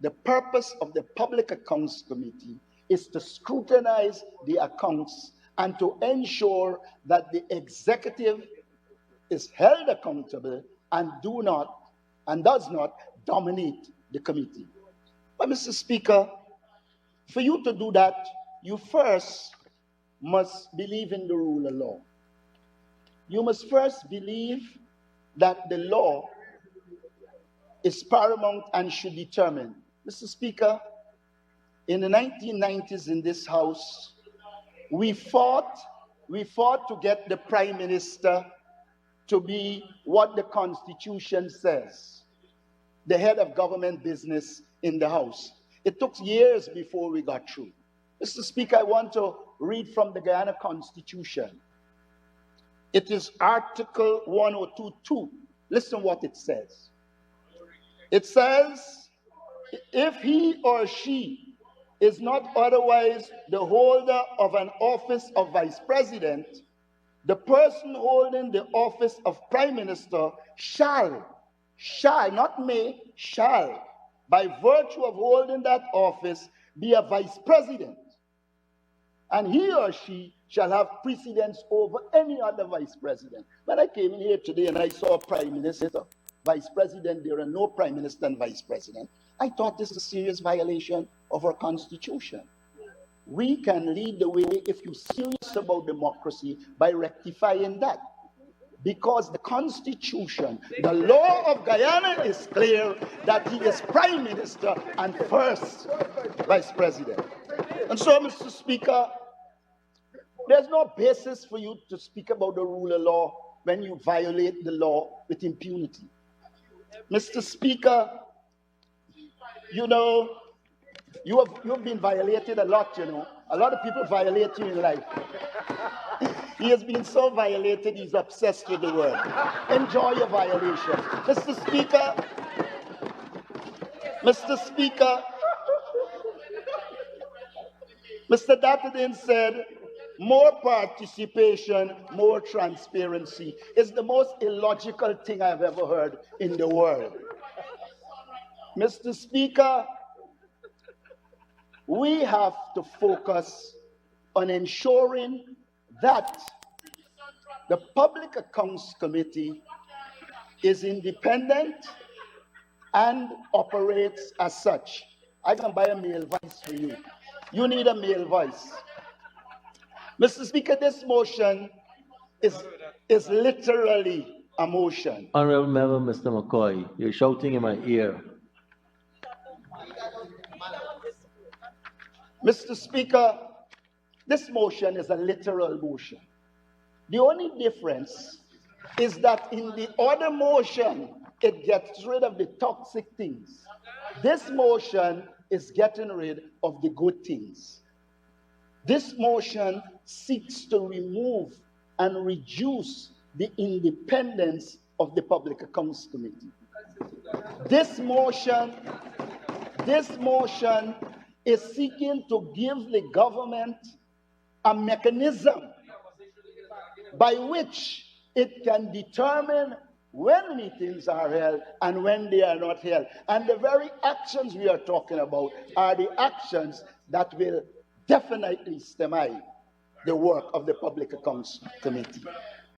the purpose of the Public Accounts Committee is to scrutinize the accounts and to ensure that the executive is held accountable and does not dominate the committee. But Mr. Speaker, for you to do that, you first must believe in the rule of law. You must first believe that the law is paramount and should determine. Mr. Speaker, in the 1990s in this House, we fought to get the Prime Minister to be what the Constitution says, the head of government business in the House. It took years before we got through. Mr. Speaker, I want to read from the Guyana Constitution. It is Article 102.2. Listen what it says. It says, if he or she is not otherwise the holder of an office of Vice President, the person holding the office of Prime Minister shall, not may, shall, by virtue of holding that office, be a Vice President. And he or she shall have precedence over any other Vice President. When I came in here today and I saw Prime Minister, Vice President, there are no Prime Minister and Vice President, I thought this is a serious violation of our Constitution. We can lead the way if you're serious about democracy by rectifying that. Because the Constitution, the law of Guyana is clear that he is Prime Minister and first Vice President. And so, Mr. Speaker, there's no basis for you to speak about the rule of law when you violate the law with impunity. Mr. Speaker, you know, you've been violated a lot, you know. A lot of people violate you in life. He has been so violated, he's obsessed with the word. Enjoy your violation. Mr. Speaker, Mr. Dattadin said, more participation, more transparency is the most illogical thing I've ever heard in the world. Mr. Speaker, we have to focus on ensuring that the Public Accounts Committee is independent and operates as such. I can buy a male voice for you. You need a male voice. Mr. Speaker, this motion is literally a motion. Honorable Member, Mr. McCoy, you're shouting in my ear. Mr. Speaker, this motion is a literal motion. The only difference is that in the other motion, it gets rid of the toxic things. This motion is getting rid of the good things. This motion seeks to remove and reduce the independence of the Public Accounts Committee. This motion is seeking to give the government a mechanism by which it can determine when meetings are held and when they are not held. And the very actions we are talking about are the actions that will definitely stymie the work of the Public Accounts Committee.